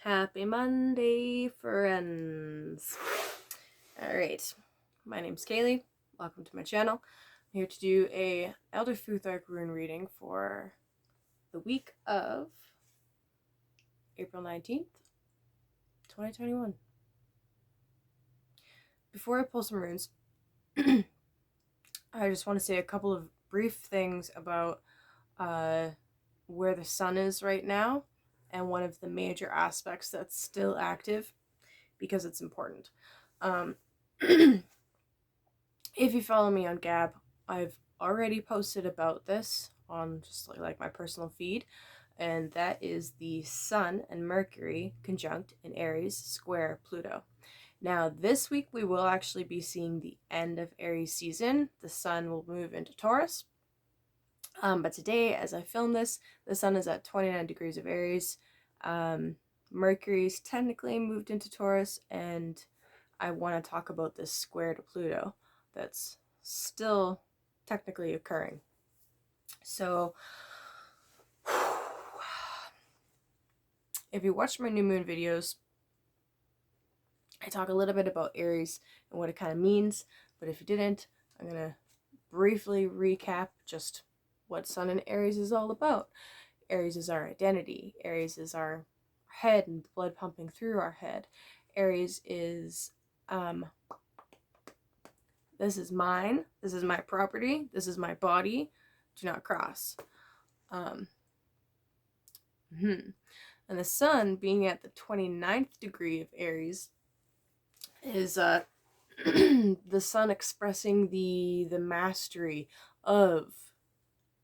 Happy Monday, friends. Alright, my name's Kayleigh. Welcome to my channel. I'm here to do a Elder Futhark rune reading for the week of April 19th, 2021. Before I pull some runes, I just want to say a couple of brief things about where the sun is right now and one of the major aspects that's still active because it's important. If you follow me on Gab, I've already posted about this on just like my personal feed, and that is the Sun and Mercury conjunct in Aries square Pluto. Now this week we will actually be seeing the end of Aries season. The Sun will move into Taurus. But today, as I film this, the Sun is at 29 degrees of Aries. Mercury's technically moved into Taurus, and I want to talk about this square to Pluto that's still technically occurring. So, if you watch my new moon videos, I talk a little bit about Aries and what it kind of means, but if you didn't, I'm going to briefly recap just what Sun in Aries is all about. Aries is our identity. Aries is our head and blood pumping through our head. Aries is, this is mine, this is my property, this is my body, do not cross. And the Sun being at the 29th degree of Aries is the Sun expressing the mastery of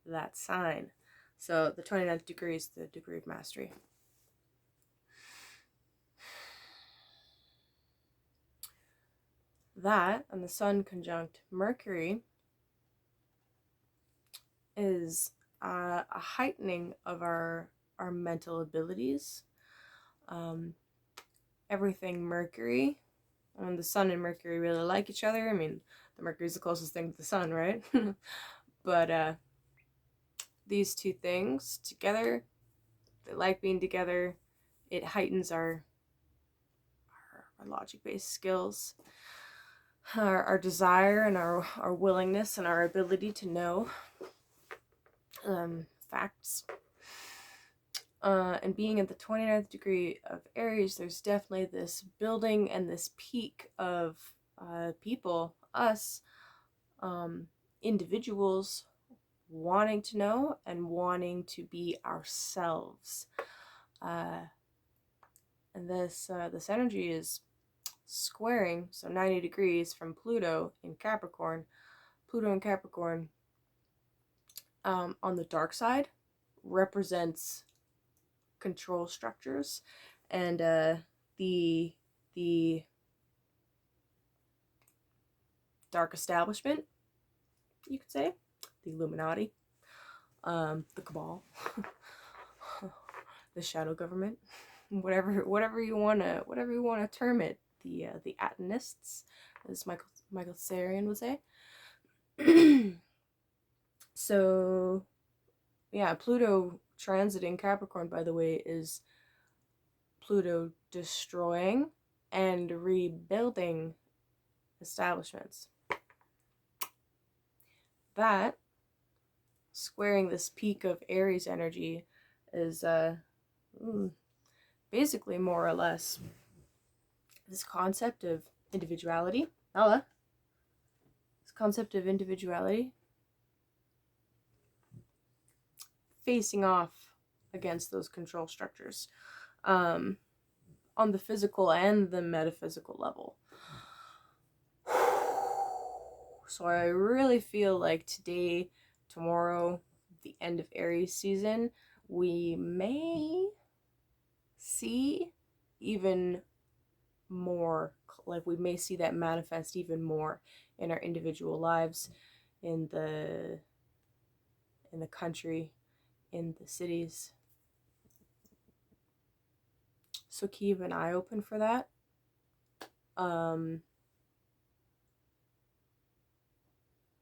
that sign. So the 29th degree is the degree of mastery. That and the Sun conjunct Mercury is a heightening of our mental abilities. Everything Mercury, and the Sun and Mercury really like each other. I mean, the Mercury's the closest thing to the Sun, right? But these two things together, they like being together. It heightens our logic-based skills, our desire and our willingness and our ability to know facts. And being at the 29th degree of Aries, there's definitely this building and this peak of people, us, individuals, wanting to know and wanting to be ourselves. And this energy is squaring, so 90 degrees from Pluto in Capricorn. Pluto in Capricorn, on the dark side, represents control structures and the dark establishment, you could say, the Illuminati, the Cabal, the shadow government, whatever you wanna term it, the Atonists, as Michael Sarian would say. So yeah, Pluto transiting Capricorn, by the way, is Pluto destroying and rebuilding establishments. That squaring this peak of Aries energy is basically more or less this concept of individuality. This concept of individuality facing off against those control structures on the physical and the metaphysical level. So I really feel like today, tomorrow, the end of Aries season, we may see even more, like we may see that manifest even more in our individual lives, in the country, in the cities. So keep an eye open for that.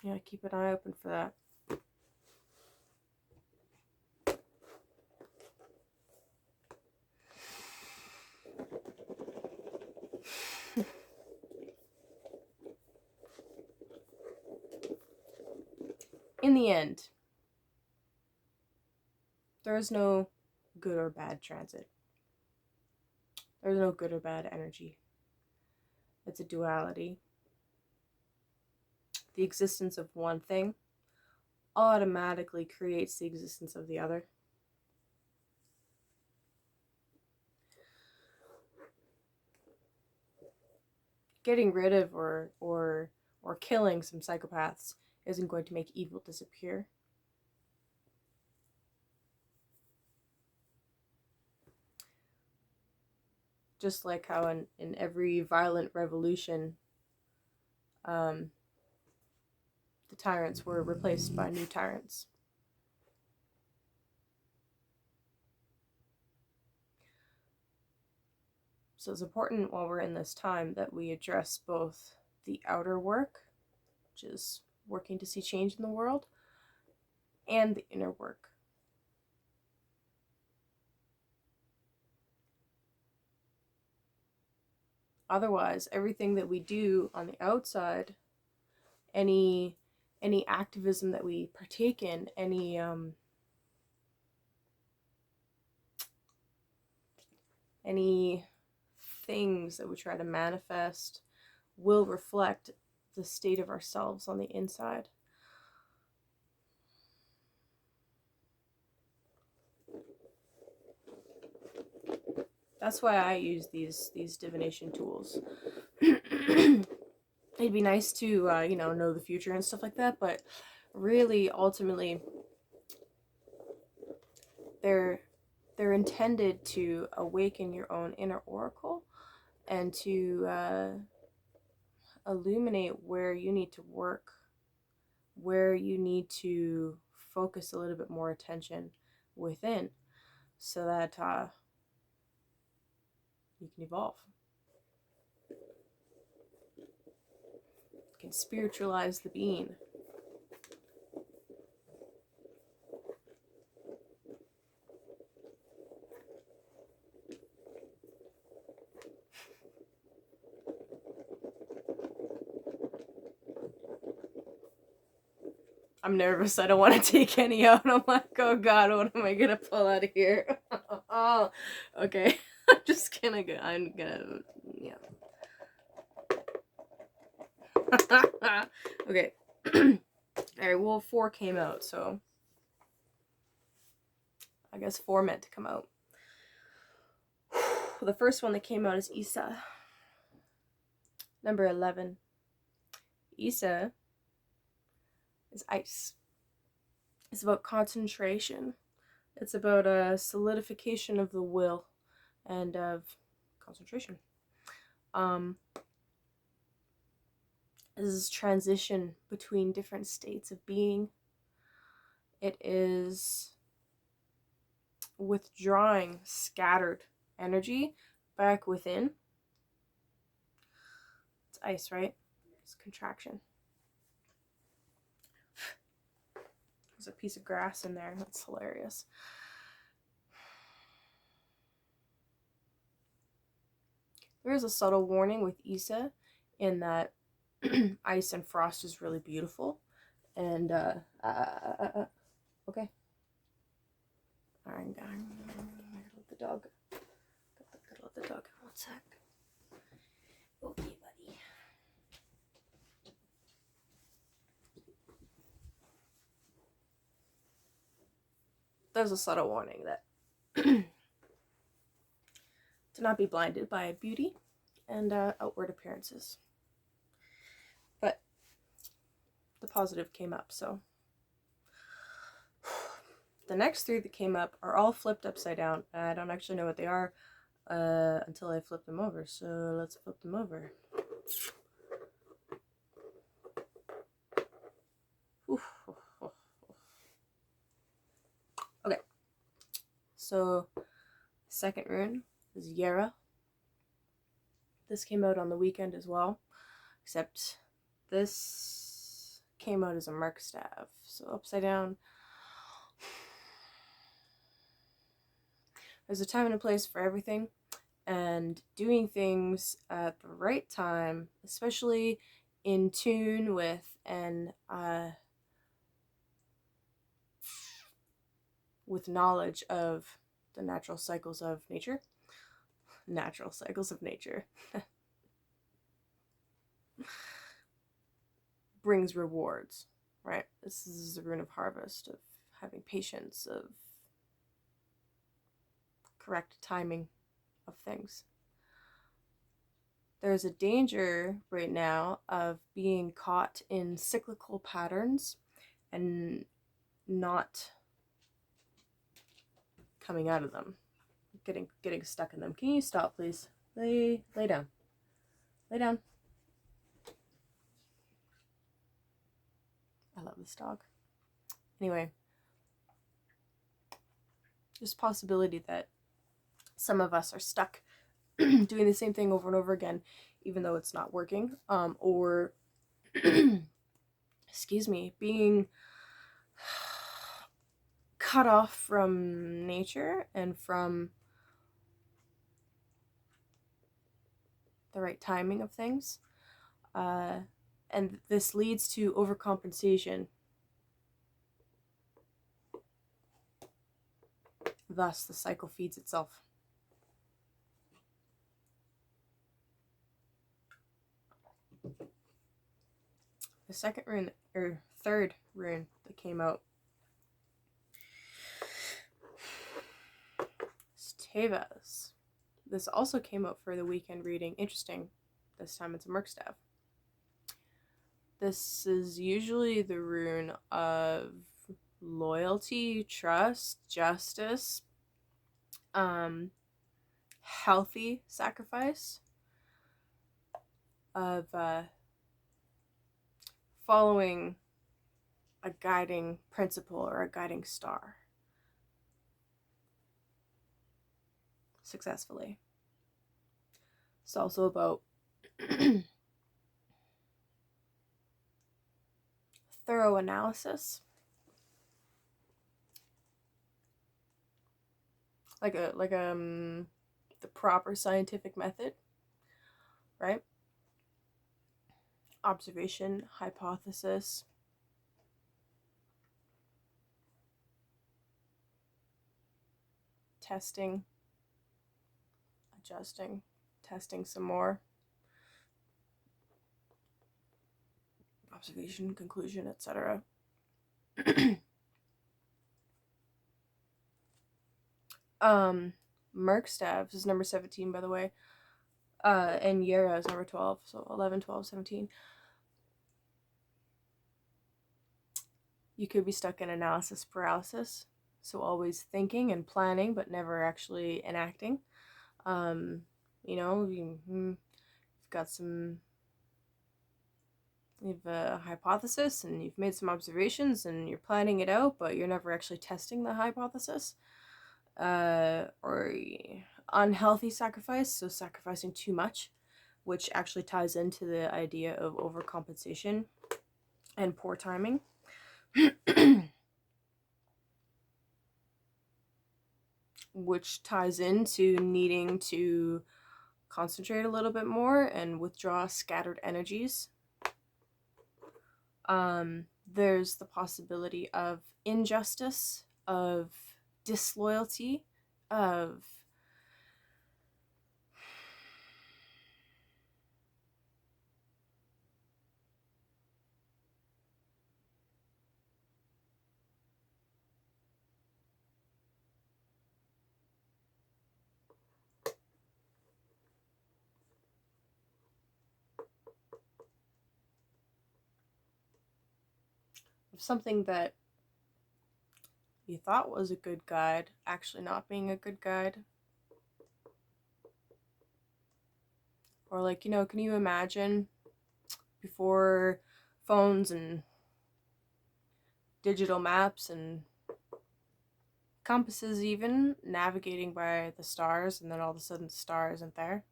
Yeah, keep an eye open for that. in the end, there is no good or bad transit. There's no good or bad energy. It's a duality. The existence of one thing automatically creates the existence of the other. Getting rid of or killing some psychopaths isn't going to make evil disappear. Just like how in every violent revolution, the tyrants were replaced by new tyrants. So it's important while we're in this time that we address both the outer work, which is working to see change in the world, and the inner work. Otherwise, everything that we do on the outside, any activism that we partake in, any things that we try to manifest will reflect the state of ourselves on the inside. That's why I use these divination tools. It'd be nice to know the future and stuff like that, but really, ultimately, they're intended to awaken your own inner oracle and to illuminate where you need to work, where you need to focus a little bit more attention within, so that you can evolve. You can spiritualize the being. I'm nervous. I don't want to take any out. I'm like, oh god, what am I gonna pull out of here? Oh, okay. I'm just gonna go. I'm gonna, yeah. Okay. Alright, well, 4 came out, so I guess 4 meant to come out. The first one that came out is Isa. Number 11. Isa is ice. It's about concentration. It's about a solidification of the will and of concentration. This is transition between different states of being. It is withdrawing scattered energy back within. It's ice, right? It's contraction. There's a piece of grass in there. That's hilarious. There is a subtle warning with Isa in that ice and frost is really beautiful. And, okay. I'm gonna let the dog. Gotta let the dog in 1 sec. Okay, buddy. There's a subtle warning that to not be blinded by beauty and outward appearances. But the positive came up, so. The next 3 that came up are all flipped upside down. I don't actually know what they are until I flip them over, so let's flip them over. Okay, so second rune is Yera. This came out on the weekend as well, except this came out as a mark staff, so upside down. There's a time and a place for everything, and doing things at the right time, especially in tune with and with knowledge of the natural cycles of nature. Natural cycles of nature. Brings rewards, right? This is the rune of harvest, of having patience, of correct timing of things. There's a danger right now of being caught in cyclical patterns and not coming out of them, getting stuck in them. Can you stop, please? Lay down. Lay down. I love this dog. Anyway, there's a possibility that some of us are stuck doing the same thing over and over again, even though it's not working, or excuse me, being cut off from nature and from the right timing of things. And this leads to overcompensation. Thus, the cycle feeds itself. The second rune, or third rune that came out, is Tevas. This also came out for the weekend reading. Interesting. This time it's a Merkstaff. This is usually the rune of loyalty, trust, justice, healthy sacrifice, of following a guiding principle or a guiding star successfully. It's also about thorough analysis, like the proper scientific method, right? Observation, hypothesis, testing, adjusting, testing some more, observation, conclusion, etc. Merkstav is number 17, by the way. And Yera is number 12, so 11, 12, 17. You could be stuck in analysis paralysis, so always thinking and planning, but never actually enacting. You've got you've a hypothesis and you've made some observations and you're planning it out, but you're never actually testing the hypothesis. Or unhealthy sacrifice, so sacrificing too much, which actually ties into the idea of overcompensation and poor timing. Which ties into needing to concentrate a little bit more and withdraw scattered energies. There's the possibility of injustice, of disloyalty, of something that you thought was a good guide actually not being a good guide. Or like, can you imagine before phones and digital maps and compasses, even navigating by the stars, and then all of a sudden the star isn't there?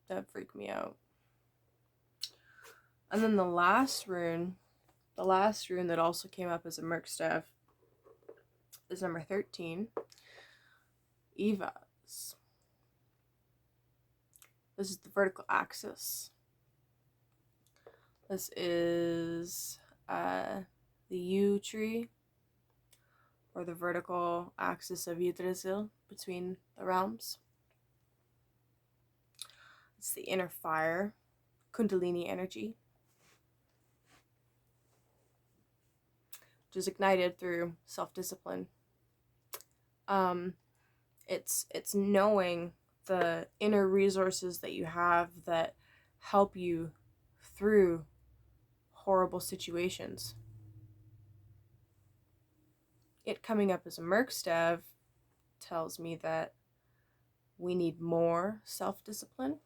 That freaked me out. And then the last rune that also came up as a Merkstaff is number 13, Evas. This is the vertical axis. This is the yew tree, or the vertical axis of Yggdrasil between the realms. It's the inner fire, Kundalini energy, which is ignited through self-discipline. It's knowing the inner resources that you have that help you through horrible situations. It coming up as a Merkstav tells me that we need more self-discipline.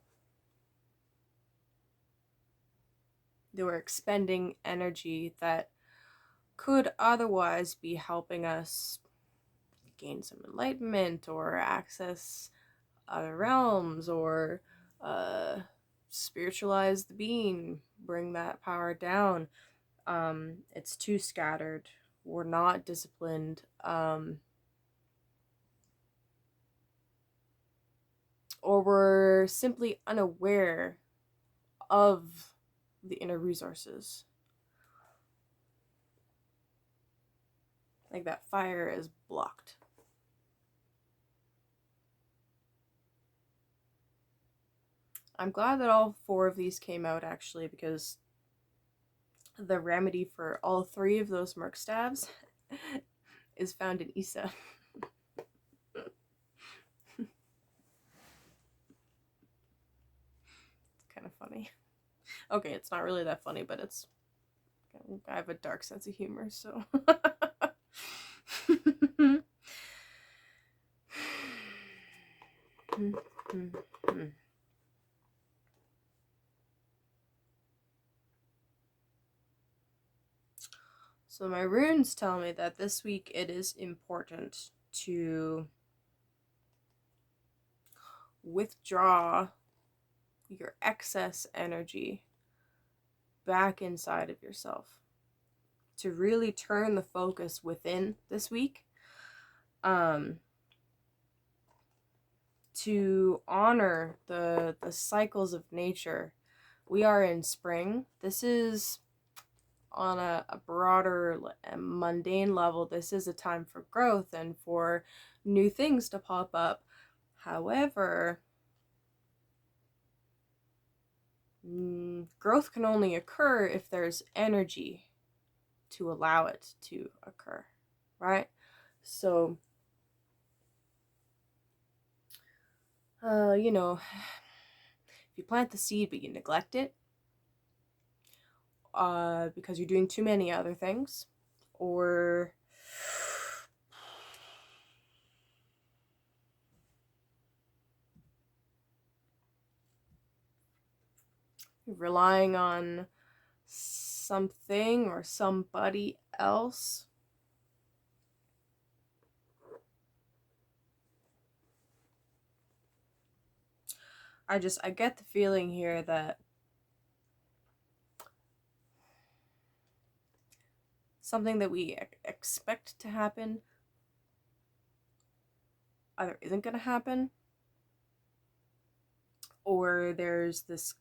That we're expending energy that could otherwise be helping us gain some enlightenment or access other realms or spiritualize the being, bring that power down. It's too scattered. We're not disciplined. Or we're simply unaware of the inner resources. Like that fire is blocked. I'm glad that all 4 of these came out, actually, because the remedy for all 3 of those Merkstabs is found in Issa. It's kind of funny. Okay, it's not really that funny, but it's... I have a dark sense of humor, so... So my runes tell me that this week it is important to withdraw your excess energy back inside of yourself. To really turn the focus within this week. To honor the cycles of nature. We are in spring. This is on a broader mundane level. This is a time for growth and for new things to pop up. However, growth can only occur if there's energy to allow it to occur, right? So, you know, if you plant the seed but you neglect it, because you're doing too many other things, or you're relying on something or somebody else, I get the feeling here that something that we expect to happen either isn't going to happen, or there's this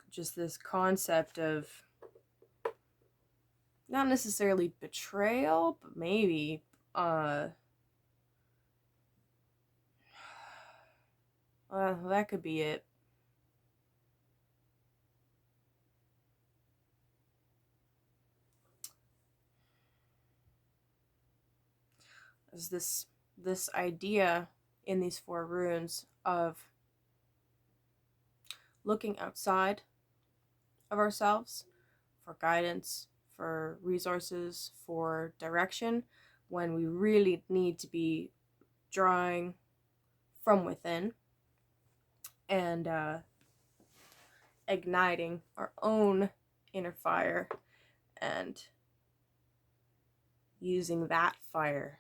concept of not necessarily betrayal, but maybe that could be it. Is this idea in these 4 runes of looking outside of ourselves for guidance, for resources, for direction, when we really need to be drawing from within and igniting our own inner fire and using that fire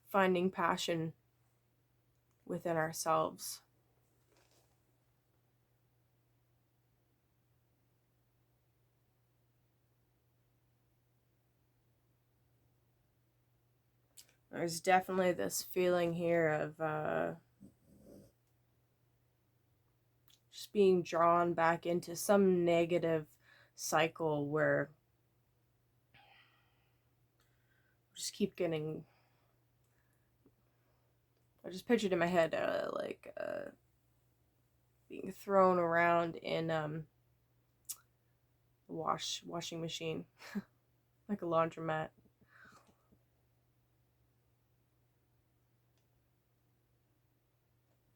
finding passion within ourselves. There's definitely this feeling here of just being drawn back into some negative cycle where I just keep getting, I just pictured in my head being thrown around in washing machine like a laundromat.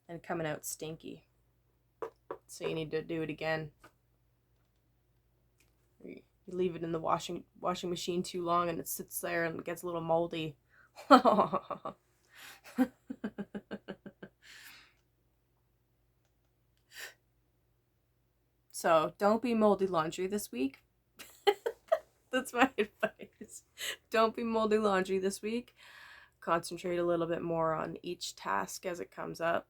And coming out stinky. So you need to do it again. You leave it in the washing machine too long and it sits there and it gets a little moldy. So don't be moldy laundry this week. That's my advice. Don't be moldy laundry this week. Concentrate a little bit more on each task as it comes up.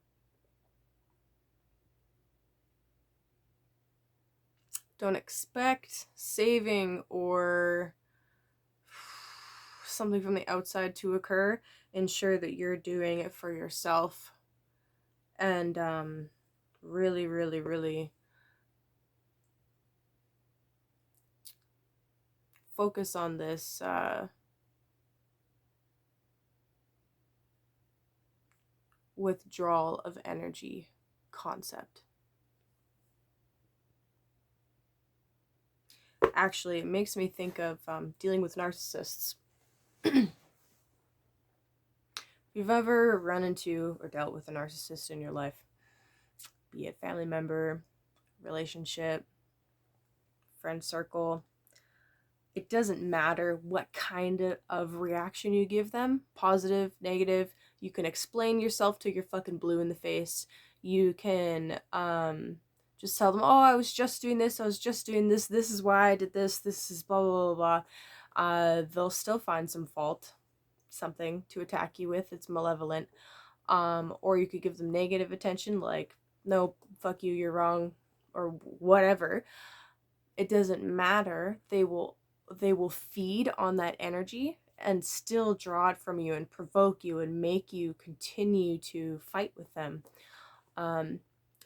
Don't expect saving or something from the outside to occur. Ensure that you're doing it for yourself. And really, really, really focus on this withdrawal of energy concept. Actually, it makes me think of dealing with narcissists. If you've ever run into or dealt with a narcissist in your life, be it family member, relationship, friend circle, it doesn't matter what kind of reaction you give them, positive, negative. You can explain yourself till you're fucking blue in the face. You can just tell them, oh, I was just doing this, this is why I did this is blah, blah, blah, blah. They'll still find some fault, something to attack you with. It's malevolent. Or you could give them negative attention, like, no, fuck you, you're wrong, or whatever. It doesn't matter. They will feed on that energy and still draw it from you and provoke you and make you continue to fight with them. And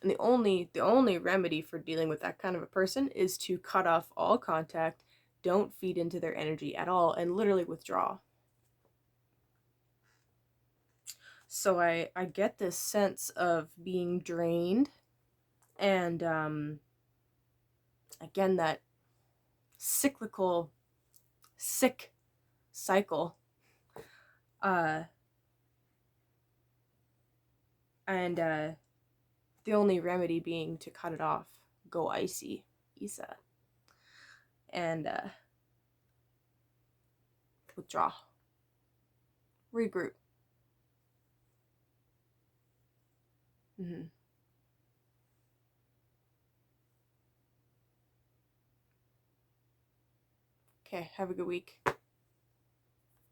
the only remedy for dealing with that kind of a person is to cut off all contact, don't feed into their energy at all, and literally withdraw. So I get this sense of being drained, and again, that cyclical sick cycle, and the only remedy being to cut it off, go icy, Isa, and withdraw, regroup. Okay, have a good week.